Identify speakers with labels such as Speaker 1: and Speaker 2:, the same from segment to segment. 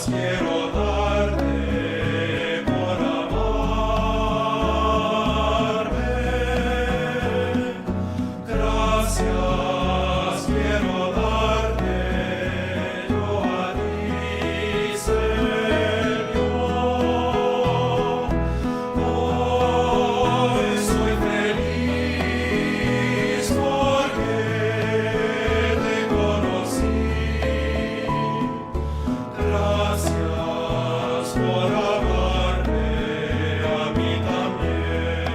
Speaker 1: quiero darte por amarme. Gracias quiero darte yo a ti, Señor. Hoy soy feliz porque te conocí. Gracias por amarme a mí también.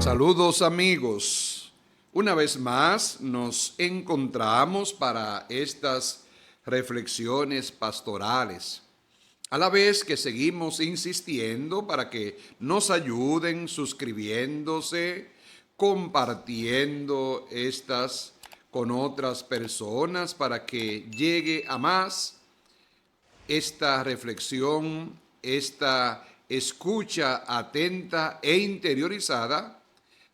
Speaker 2: Saludos amigos, una vez más nos encontramos para estas reflexiones pastorales, a la vez que seguimos insistiendo para que nos ayuden suscribiéndose, compartiendo estas con otras personas para que llegue a más esta reflexión, esta escucha atenta e interiorizada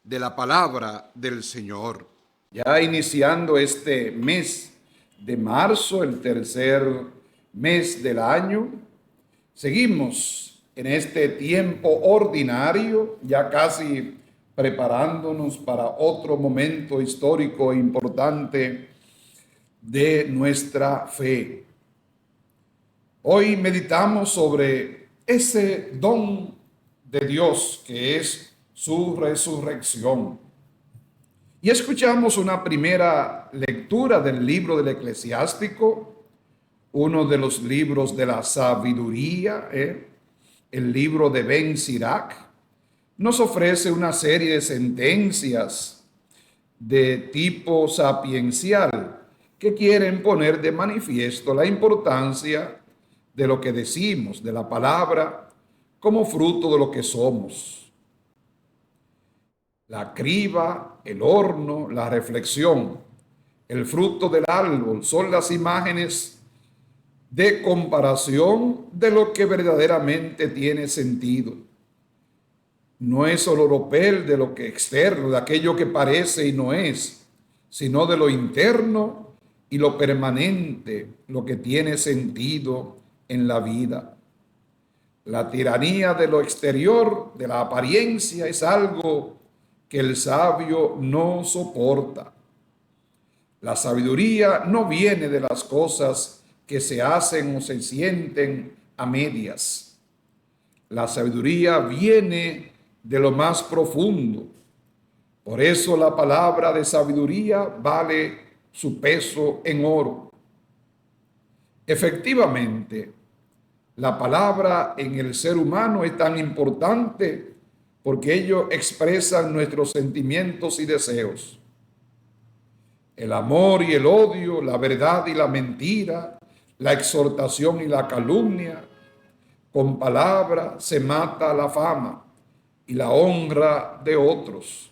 Speaker 2: de la palabra del Señor. Ya iniciando este mes de marzo, el tercer mes del año, seguimos en este tiempo ordinario, ya casi preparándonos para otro momento histórico e importante de nuestra fe. Hoy meditamos sobre ese don de Dios que es su resurrección. Y escuchamos una primera lectura del libro del Eclesiástico, uno de los libros de la sabiduría, el libro de Ben Sirac. Nos ofrece una serie de sentencias de tipo sapiencial que quieren poner de manifiesto la importancia de lo que decimos, de la palabra, como fruto de lo que somos. La criba, el horno, la reflexión, el fruto del árbol son las imágenes de comparación de lo que verdaderamente tiene sentido. No es el oropel de lo que externo, de aquello que parece y no es, sino de lo interno y lo permanente, lo que tiene sentido en la vida. La tiranía de lo exterior, de la apariencia, es algo que el sabio no soporta. La sabiduría no viene de las cosas que se hacen o se sienten a medias. La sabiduría viene de lo más profundo. Por eso la palabra de sabiduría vale su peso en oro. Efectivamente, la palabra en el ser humano es tan importante porque ellos expresan nuestros sentimientos y deseos. El amor y el odio, la verdad y la mentira, la exhortación y la calumnia. Con palabra se mata la fama y la honra de otros,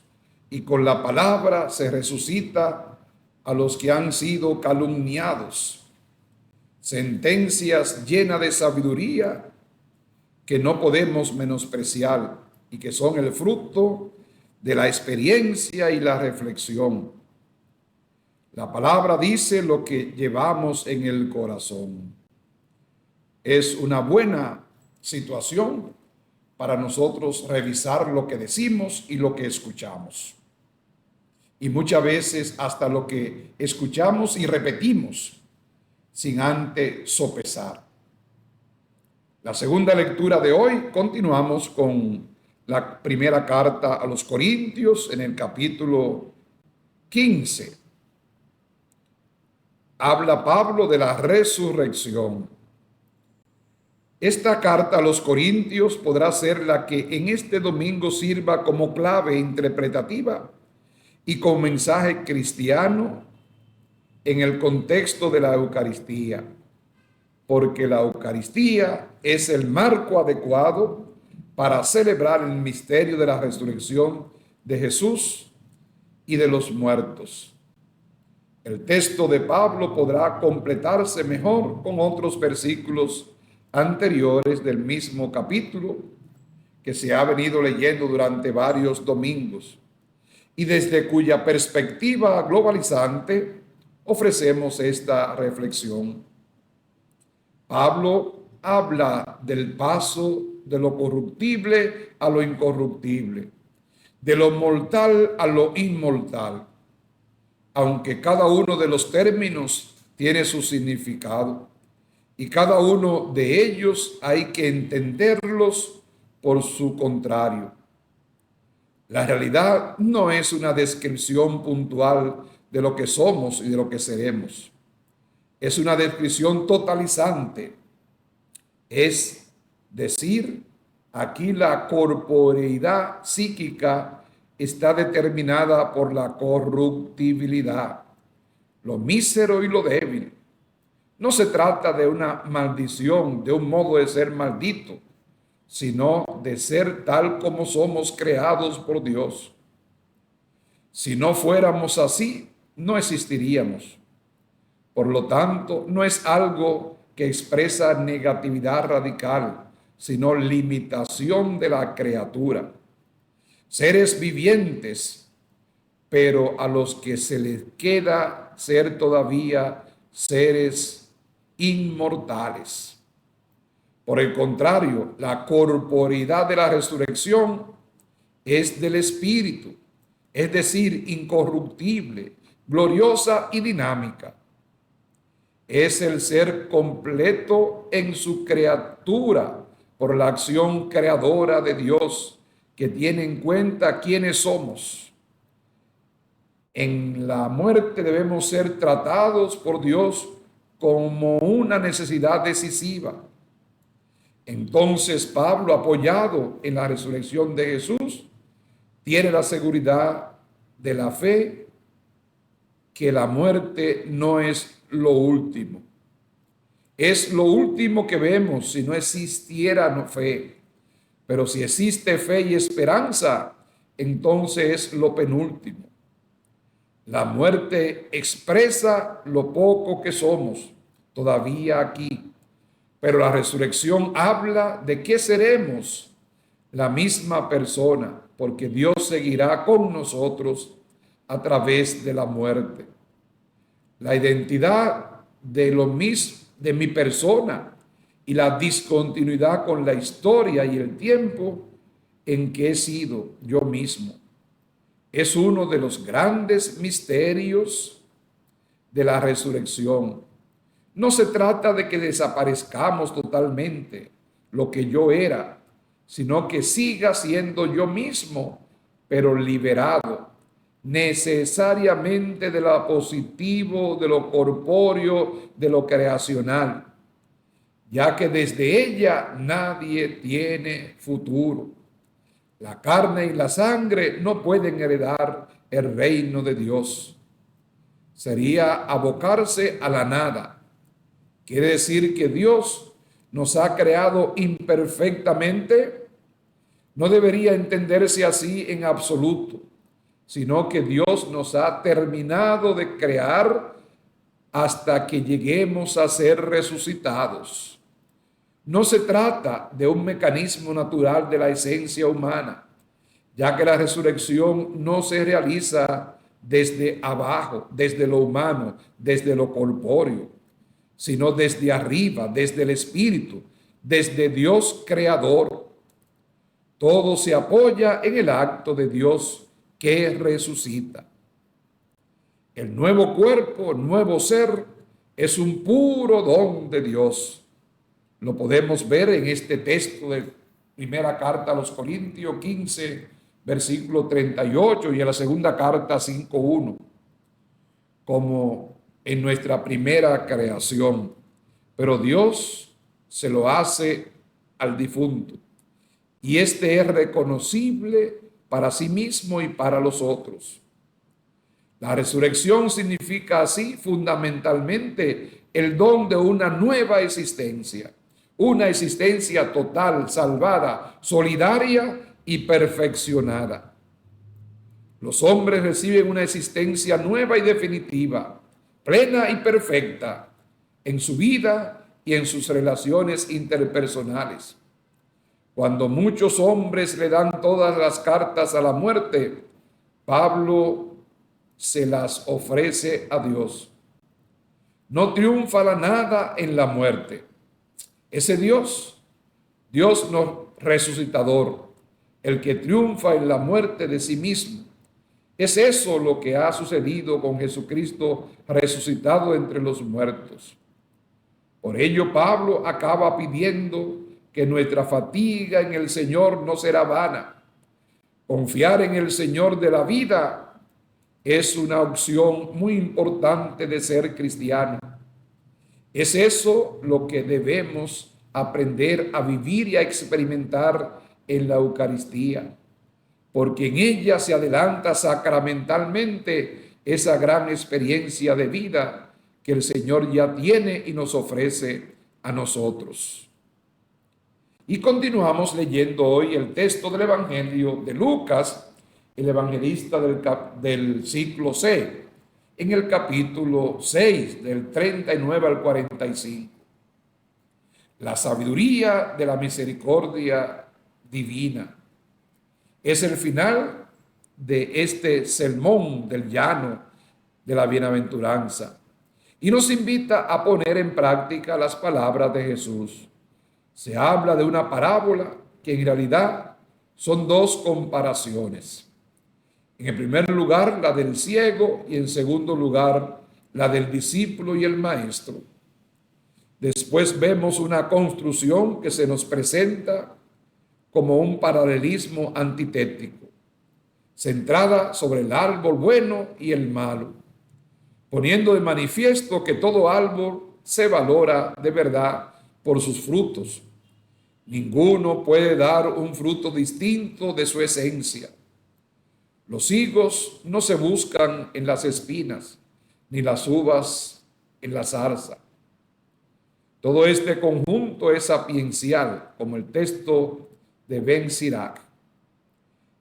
Speaker 2: y con la palabra se resucita a los que han sido calumniados. Sentencias llenas de sabiduría que no podemos menospreciar y que son el fruto de la experiencia y la reflexión. La palabra dice lo que llevamos en el corazón. Es una buena situación para nosotros revisar lo que decimos y lo que escuchamos. Y muchas veces hasta lo que escuchamos y repetimos sin antes sopesar. La segunda lectura de hoy, continuamos con la primera carta a los Corintios en el capítulo 15. Habla Pablo de la resurrección. Esta carta a los Corintios podrá ser la que en este domingo sirva como clave interpretativa y como mensaje cristiano en el contexto de la Eucaristía, porque la Eucaristía es el marco adecuado para celebrar el misterio de la resurrección de Jesús y de los muertos. El texto de Pablo podrá completarse mejor con otros versículos anteriores del mismo capítulo que se ha venido leyendo durante varios domingos y desde cuya perspectiva globalizante ofrecemos esta reflexión.
Speaker 3: Pablo habla del paso de lo corruptible a lo incorruptible, de lo mortal a lo inmortal, aunque cada uno de los términos tiene su significado y cada uno de ellos hay que entenderlos por su contrario. La realidad no es una descripción puntual de lo que somos y de lo que seremos. Es una descripción totalizante. Es decir, aquí la corporeidad psíquica está determinada por la corruptibilidad, lo mísero y lo débil. No se trata de una maldición, de un modo de ser maldito, sino de ser tal como somos creados por Dios. Si no fuéramos así, no existiríamos. Por lo tanto, no es algo que expresa negatividad radical, sino limitación de la criatura. Seres vivientes, pero a los que se les queda ser todavía seres inmortales. Por el contrario, la corporeidad de la resurrección es del espíritu, es decir, incorruptible, gloriosa y dinámica. Es el ser completo en su criatura por la acción creadora de Dios, que tiene en cuenta quiénes somos. En la muerte debemos ser tratados por Dios como una necesidad decisiva. Entonces Pablo, apoyado en la resurrección de Jesús, tiene la seguridad de la fe que la muerte no es lo último. Es lo último que vemos si no existiera fe. Pero si existe fe y esperanza, entonces es lo penúltimo. La muerte expresa lo poco que somos todavía aquí. Pero la resurrección habla de qué seremos, la misma persona, porque Dios seguirá con nosotros a través de la muerte. La identidad de mi persona y la discontinuidad con la historia y el tiempo en que he sido yo mismo es uno de los grandes misterios de la resurrección. No se trata de que desaparezcamos totalmente lo que yo era, sino que siga siendo yo mismo, pero liberado necesariamente de lo positivo, de lo corpóreo, de lo creacional, ya que desde ella nadie tiene futuro. La carne y la sangre no pueden heredar el reino de Dios. Sería abocarse a la nada. Quiere decir que Dios nos ha creado imperfectamente. No debería entenderse así en absoluto, sino que Dios nos ha terminado de crear hasta que lleguemos a ser resucitados. No se trata de un mecanismo natural de la esencia humana, ya que la resurrección no se realiza desde abajo, desde lo humano, desde lo corpóreo, sino desde arriba, desde el Espíritu, desde Dios creador. Todo se apoya en el acto de Dios que resucita. El nuevo cuerpo, nuevo ser, es un puro don de Dios. Lo podemos ver en este texto de primera carta a los Corintios 15, versículo 38, y en la segunda carta 5:1, como en nuestra primera creación. Pero Dios se lo hace al difunto, y este es reconocible para sí mismo y para los otros. La resurrección significa así fundamentalmente el don de una nueva existencia, una existencia total, salvada, solidaria y perfeccionada. Los hombres reciben una existencia nueva y definitiva, plena y perfecta en su vida y en sus relaciones interpersonales. Cuando muchos hombres le dan todas las cartas a la muerte, Pablo se las ofrece a Dios. No triunfa la nada en la muerte. Ese Dios, Dios no resucitador, el que triunfa en la muerte de sí mismo. Es eso lo que ha sucedido con Jesucristo resucitado entre los muertos. Por ello, Pablo acaba pidiendo que nuestra fatiga en el Señor no será vana. Confiar en el Señor de la vida es una opción muy importante de ser cristiano. Es eso lo que debemos aprender a vivir y a experimentar en la Eucaristía, porque en ella se adelanta sacramentalmente esa gran experiencia de vida que el Señor ya tiene y nos ofrece a nosotros. Y continuamos leyendo hoy el texto del Evangelio de Lucas, el evangelista del ciclo C, en el capítulo 6, del 39 al 45. La sabiduría de la misericordia divina es el final de este sermón del llano de la bienaventuranza y nos invita a poner en práctica las palabras de Jesús. Se habla de una parábola que en realidad son dos comparaciones. En el primer lugar, la del ciego, y en segundo lugar, la del discípulo y el maestro. Después vemos una construcción que se nos presenta como un paralelismo antitético, centrada sobre el árbol bueno y el malo, poniendo de manifiesto que todo árbol se valora de verdad por sus frutos. Ninguno puede dar un fruto distinto de su esencia. Los higos no se buscan en las espinas, ni las uvas en la zarza. Todo este conjunto es sapiencial, como el texto de Ben Sirac.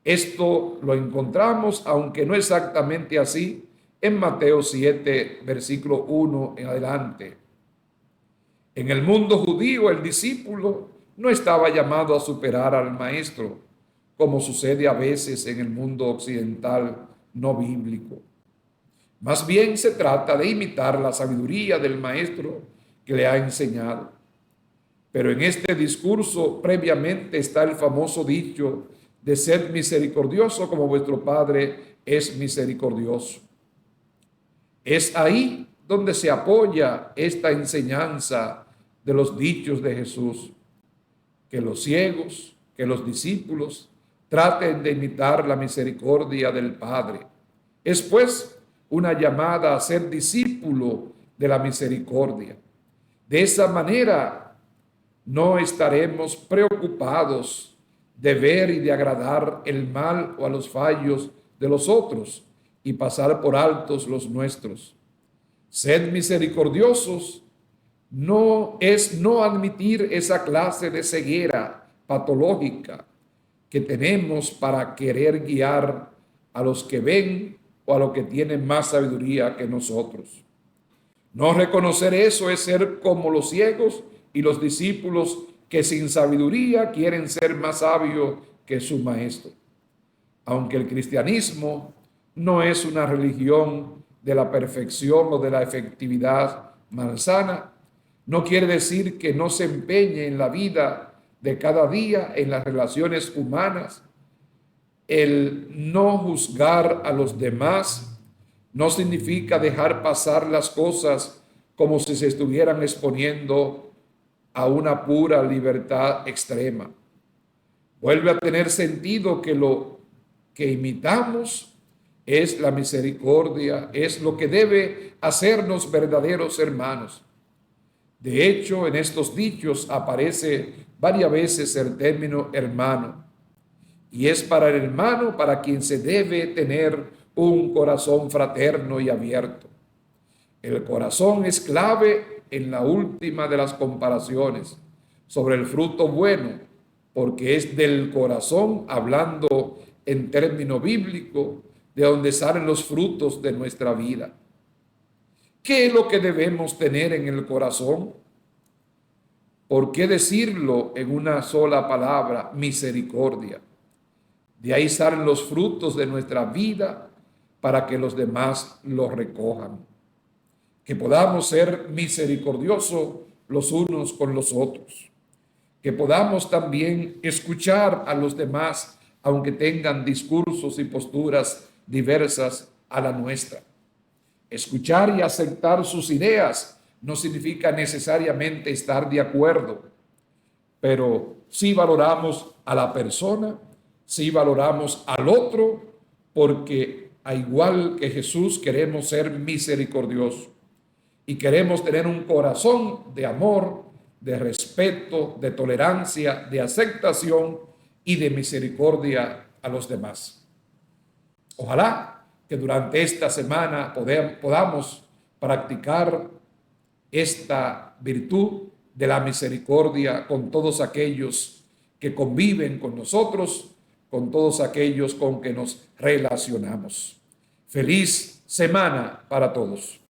Speaker 3: Esto lo encontramos, aunque no exactamente así, en Mateo 7, versículo 1 en adelante. En el mundo judío, el discípulo no estaba llamado a superar al maestro, como sucede a veces en el mundo occidental no bíblico. Más bien se trata de imitar la sabiduría del maestro que le ha enseñado. Pero en este discurso previamente está el famoso dicho de sed misericordioso como vuestro Padre es misericordioso. Es ahí donde se apoya esta enseñanza de los dichos de Jesús, que los ciegos, que los discípulos traten de imitar la misericordia del Padre. Es pues una llamada a ser discípulo de la misericordia. De esa manera no estaremos preocupados de ver y de agradar el mal o a los fallos de los otros y pasar por altos los nuestros. Sed misericordiosos no es no admitir esa clase de ceguera patológica que tenemos para querer guiar a los que ven o a los que tienen más sabiduría que nosotros. No reconocer eso es ser como los ciegos y los discípulos que sin sabiduría quieren ser más sabios que su maestro. Aunque el cristianismo no es una religión de la perfección o de la efectividad malsana, no quiere decir que no se empeñe en la vida de cada día, en las relaciones humanas. El no juzgar a los demás no significa dejar pasar las cosas como si se estuvieran exponiendo a una pura libertad extrema. Vuelve a tener sentido que lo que imitamos es la misericordia, es lo que debe hacernos verdaderos hermanos. De hecho, en estos dichos aparece varias veces el término hermano, y es para el hermano para quien se debe tener un corazón fraterno y abierto. El corazón es clave en la última de las comparaciones sobre el fruto bueno, porque es del corazón, hablando en término bíblico, de donde salen los frutos de nuestra vida. ¿Qué es lo que debemos tener en el corazón? ¿Por qué decirlo en una sola palabra? Misericordia. De ahí salen los frutos de nuestra vida para que los demás los recojan. Que podamos ser misericordiosos los unos con los otros. Que podamos también escuchar a los demás, aunque tengan discursos y posturas diversas a la nuestra. Escuchar y aceptar sus ideas no significa necesariamente estar de acuerdo, pero sí valoramos a la persona, sí valoramos al otro, porque a igual que Jesús queremos ser misericordiosos y queremos tener un corazón de amor, de respeto, de tolerancia, de aceptación y de misericordia a los demás. Ojalá que durante esta semana podamos practicar esta virtud de la misericordia con todos aquellos que conviven con nosotros, con todos aquellos con que nos relacionamos. Feliz semana para todos.